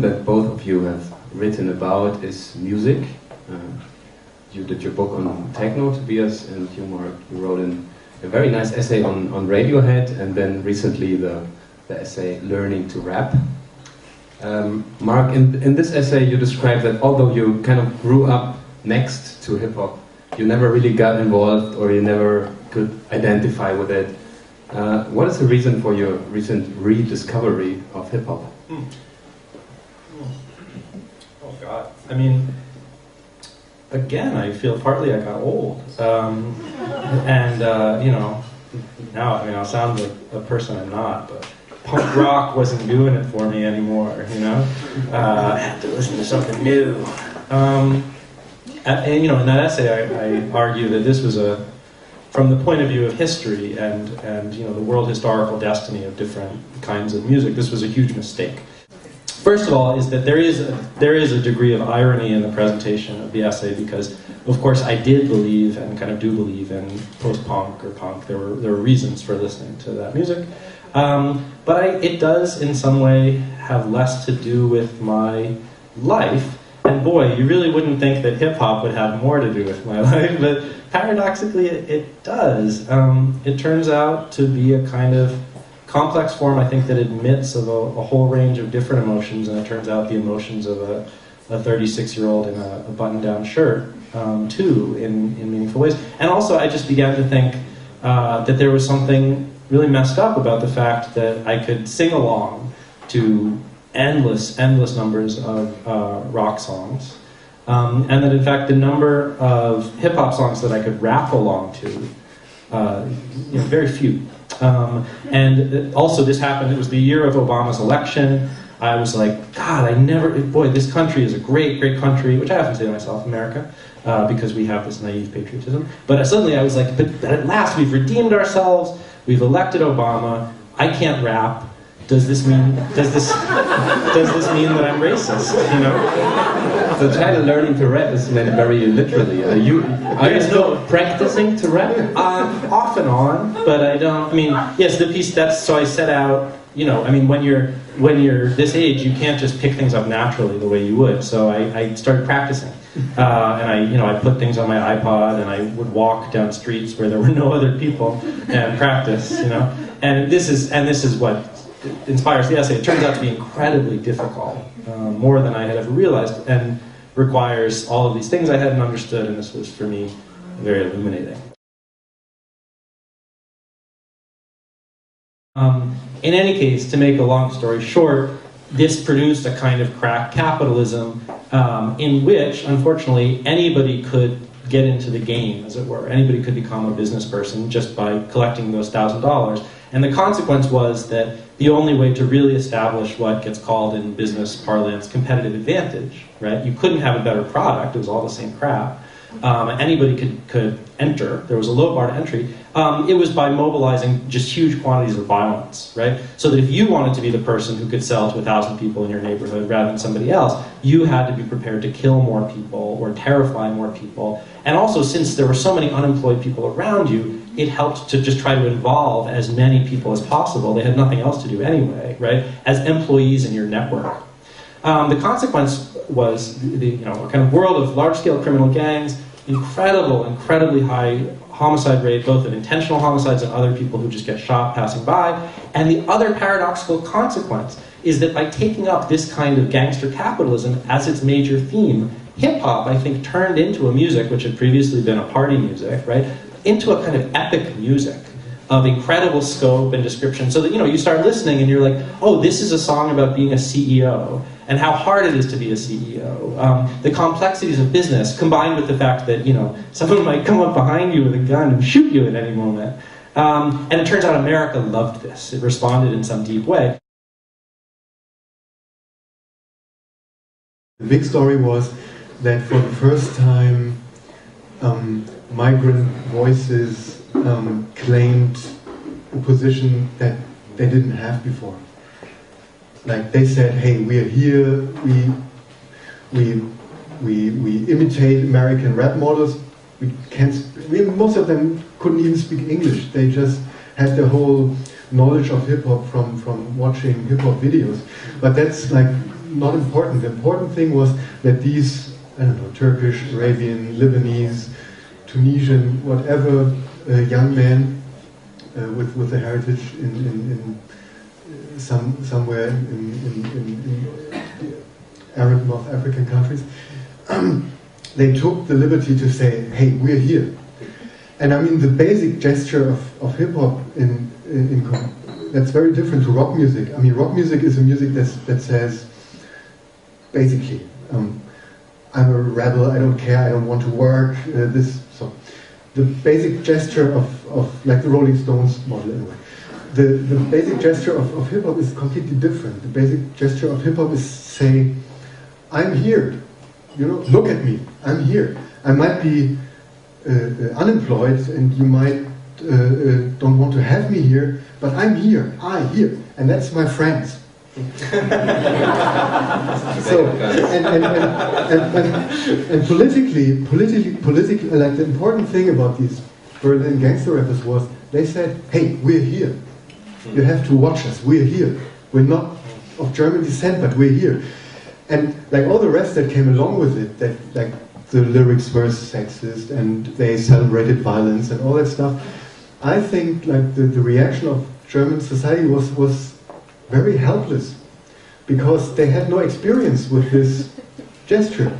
That both of you have written about is music. You did your book on techno, Tobias, and you, Mark, you wrote a very nice essay on Radiohead, and then recently the essay Learning to Rap. Mark, in this essay you described that although you kind of grew up next to hip-hop, you never really got involved or you never could identify with it. What is the reason for your recent rediscovery of hip-hop? Oh God, I mean, again, I feel partly I got old, and you know, now I mean I'll sound like a person I'm not, but punk rock wasn't doing it for me anymore. You know, I had to listen to something new. And you know, in that essay, I argue that this was from the point of view of history and you know the world historical destiny of different kinds of music, this was a huge mistake. First of all, is that there is a degree of irony in the presentation of the essay because, of course, I did believe and kind of do believe in post-punk or punk. There were reasons for listening to that music, but it does in some way have less to do with my life. And boy, you really wouldn't think that hip hop would have more to do with my life, but paradoxically, it does. It turns out to be a kind of complex form, I think, that admits of a whole range of different emotions, and it turns out the emotions of a 36-year-old in a button-down shirt, too, in meaningful ways. And also, I just began to think that there was something really messed up about the fact that I could sing along to endless numbers of rock songs, and that, in fact, the number of hip-hop songs that I could rap along to, you know, very few. And also this happened, it was the year of Obama's election. I was like, God, boy, this country is a great, great country, which I often say to myself, America, because we have this naive patriotism. But suddenly I was like, but at last we've redeemed ourselves, we've elected Obama, I can't rap. Does this mean that I'm racist? You know. The title "Learning to Rap" is meant very literally. Are you still practicing to rap? Off and on, but I don't. I mean, yes, the piece. So I set out. You know, I mean, when you're this age, you can't just pick things up naturally the way you would. So I started practicing, and I put things on my iPod, and I would walk down streets where there were no other people and practice. You know, and this is what inspires the essay. It turns out to be incredibly difficult, more than I had ever realized, and requires all of these things I hadn't understood, and this was, for me, very illuminating. In any case, to make a long story short, this produced a kind of crack capitalism in which, unfortunately, anybody could get into the game, as it were. Anybody could become a business person just by collecting those $1,000. And the consequence was that the only way to really establish what gets called in business parlance competitive advantage, right? You couldn't have a better product, it was all the same crap. Anybody could enter, there was a low bar to entry. It was by mobilizing just huge quantities of violence, right? So that if you wanted to be the person who could sell to 1,000 people in your neighborhood rather than somebody else, you had to be prepared to kill more people or terrify more people. And also, since there were so many unemployed people around you, it helped to just try to involve as many people as possible. They had nothing else to do anyway, right? As employees in your network. The consequence was a kind of world of large-scale criminal gangs, incredibly high homicide rate, both of intentional homicides and other people who just get shot passing by. And the other paradoxical consequence is that by taking up this kind of gangster capitalism as its major theme, hip-hop, I think, turned into a music which had previously been a party music, right? Into a kind of epic music of incredible scope and description, so that you start listening and you're like, oh, this is a song about being a CEO and how hard it is to be a CEO. The complexities of business combined with the fact that someone might come up behind you with a gun and shoot you at any moment. And it turns out America loved this. It responded in some deep way. The big story was that for the first time, Migrant Voices claimed a position that they didn't have before. like they said, hey, we are here, we imitate American rap models. We can't. Most of them couldn't even speak English. They just had their whole knowledge of hip hop from watching hip hop videos. But that's like not important. The important thing was that these, I don't know, Turkish, Arabian, Lebanese, Tunisian, whatever young men with a heritage in somewhere in Arab North African countries, they took the liberty to say, hey, we're here. And I mean, the basic gesture of hip-hop that's very different to rock music. I mean, rock music is a music that says, basically, I'm a rebel, I don't care, I don't want to work, so. The basic gesture of like the Rolling Stones model anyway. The basic gesture of hip-hop is completely different. The basic gesture of hip-hop is say, I'm here, you know, look at me, I'm here. I might be unemployed and you might don't want to have me here, but I'm here, here, and that's my friends. So, and politically, like the important thing about these Berlin gangster rappers was they said, hey, we're here. You have to watch us, we're here. We're not of German descent, but we're here. And like all the rest that came along with it, that like the lyrics were sexist and they celebrated violence and all that stuff, I think like the reaction of German society was very helpless because they had no experience with this gesture.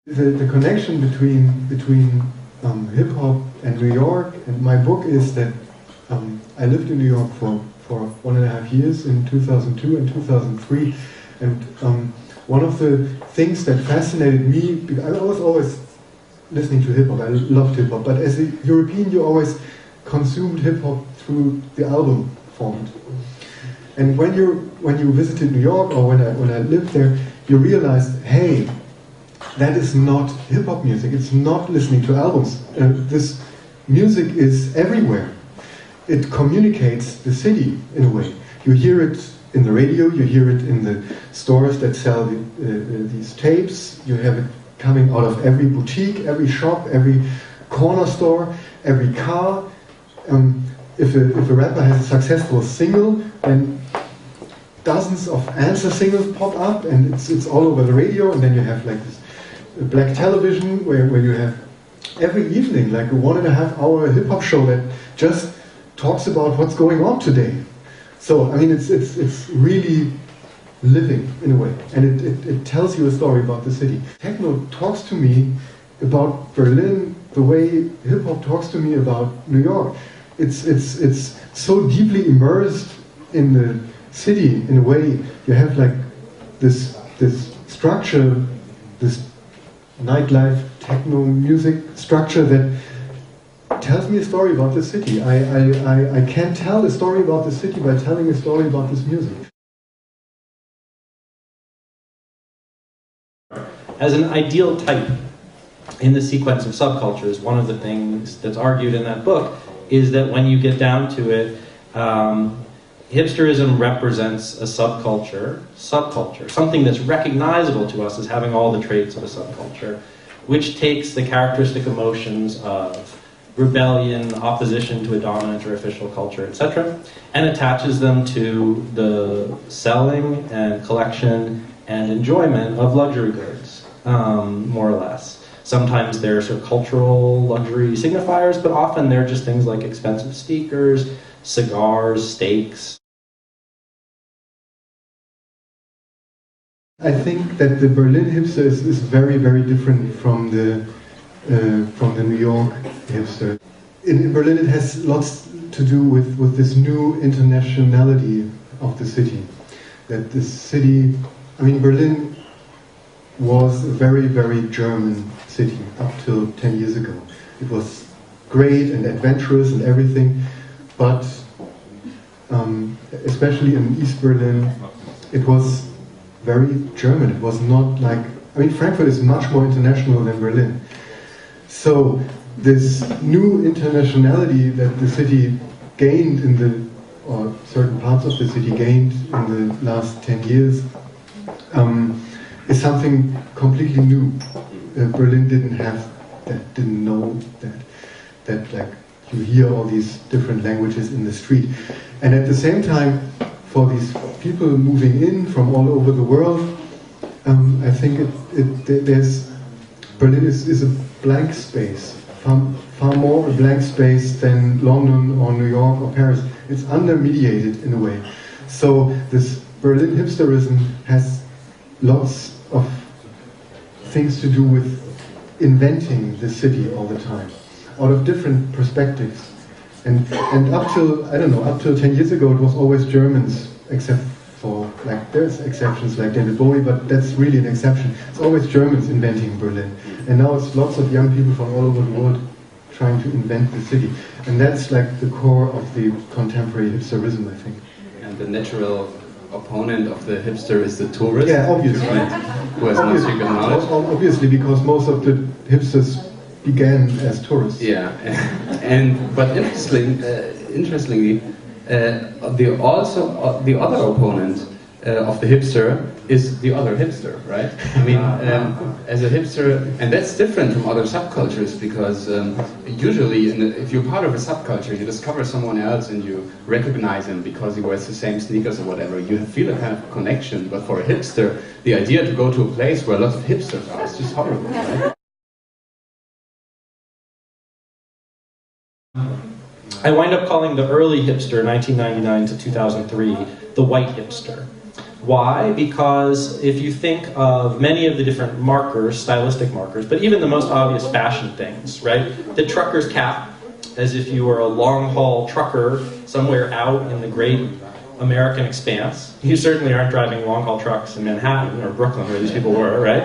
The connection between hip-hop and New York and my book is that I lived in New York for 1.5 years in 2002 and 2003, and one of the things that fascinated me, because I was always listening to hip-hop, I loved hip-hop, but as a European you always consumed hip-hop through the album format. And when you visited New York, or when I lived there, you realized, hey, that is not hip-hop music, it's not listening to albums. This music is everywhere. It communicates the city in a way. You hear it in the radio, you hear it in the stores that sell these tapes, you have it coming out of every boutique, every shop, every corner store, every car. If a rapper has a successful single, then dozens of answer singles pop up, and it's all over the radio, and then you have like this black television where you have every evening like a 1.5 hour hip-hop show that just talks about what's going on today. So I mean it's really living in a way, and it tells you a story about the city. Techno talks to me about Berlin the way hip-hop talks to me about New York. It's so deeply immersed in the city in a way. You have like this structure, this nightlife techno music structure that tells me a story about the city. I can't tell a story about the city by telling a story about this music. As an ideal type in the sequence of subcultures, one of the things that's argued in that book is that when you get down to it, hipsterism represents a subculture, something that's recognizable to us as having all the traits of a subculture, which takes the characteristic emotions of rebellion, opposition to a dominant or official culture, etc., and attaches them to the selling and collection and enjoyment of luxury goods, more or less. Sometimes they're sort of cultural luxury signifiers, but often they're just things like expensive sneakers, cigars, steaks. I think that the Berlin hipster is very, very different from the New York hipster. In Berlin it has lots to do with this new internationality of the city. That the city, I mean Berlin was a very, very German city up till 10 years ago. It was great and adventurous and everything, but especially in East Berlin, it was very German. It was not like, I mean, Frankfurt is much more international than Berlin. So this new internationality that the city gained in the or certain parts of the city gained in the last 10 years, is something completely new. Berlin didn't have that, didn't know that like you hear all these different languages in the street. And at the same time, for these people moving in from all over the world, I think Berlin is a blank space, far more a blank space than London or New York or Paris. It's under-mediated in a way. So this Berlin hipsterism has lots of things to do with inventing the city all the time, out of different perspectives. And up till, I don't know, up till 10 years ago it was always Germans, except for, like, there's exceptions like David Bowie, but that's really an exception. It's always Germans inventing Berlin. And now it's lots of young people from all over the world trying to invent the city. And that's like the core of the contemporary hipsterism, I think. And the natural opponent of the hipster is the tourist. Yeah, obviously. Right? Who has no secret knowledge. Obviously, because most of the hipsters began as tourists. Yeah, but interestingly, the other opponent of the hipster is the other hipster, right? I mean, as a hipster, and that's different from other subcultures because usually, if you're part of a subculture, you discover someone else and you recognize him because he wears the same sneakers or whatever. You feel a kind of connection. But for a hipster, the idea to go to a place where lots of hipsters are is just horrible, right? I wind up calling the early hipster, 1999 to 2003, the white hipster. Why? Because if you think of many of the different markers, stylistic markers, but even the most obvious fashion things, right? The trucker's cap, as if you were a long-haul trucker somewhere out in the great American expanse. You certainly aren't driving long-haul trucks in Manhattan or Brooklyn, where these people were, right?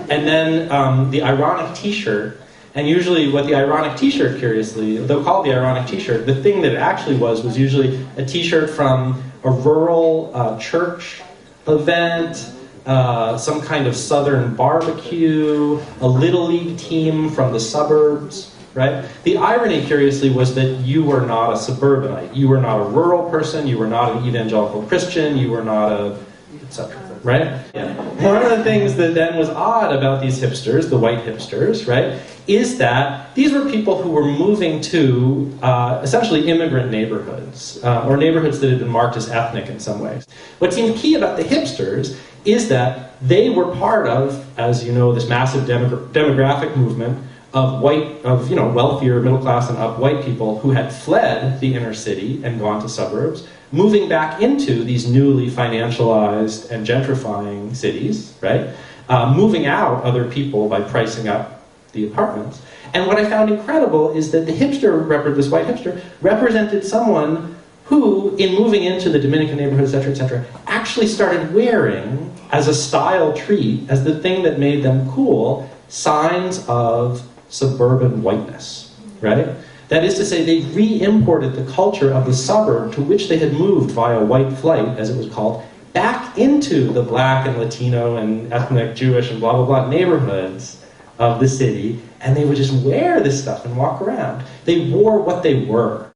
And then the ironic t-shirt. And usually what the ironic t-shirt, curiously, they'll call it the ironic t-shirt, the thing that it actually was usually a t-shirt from a rural church event, some kind of southern barbecue, a little league team from the suburbs, right? The irony, curiously, was that you were not a suburbanite. You were not a rural person, you were not an evangelical Christian, you were not a etc. Right? Yeah. One of the things that then was odd about these hipsters, the white hipsters, right, is that these were people who were moving to essentially immigrant neighborhoods, or neighborhoods that had been marked as ethnic in some ways. What seemed key about the hipsters is that they were part of, as you know, this massive demographic movement of wealthier, middle class and up white people who had fled the inner city and gone to suburbs, moving back into these newly financialized and gentrifying cities, right? Moving out other people by pricing up the apartments. And what I found incredible is that the hipster, this white hipster, represented someone who, in moving into the Dominican neighborhood, etc., actually started wearing, as a style treat, as the thing that made them cool, signs of suburban whiteness, right? That is to say, they re-imported the culture of the suburb to which they had moved via white flight, as it was called, back into the black and Latino and ethnic Jewish and blah, blah, blah neighborhoods of the city, and they would just wear this stuff and walk around. They wore what they were.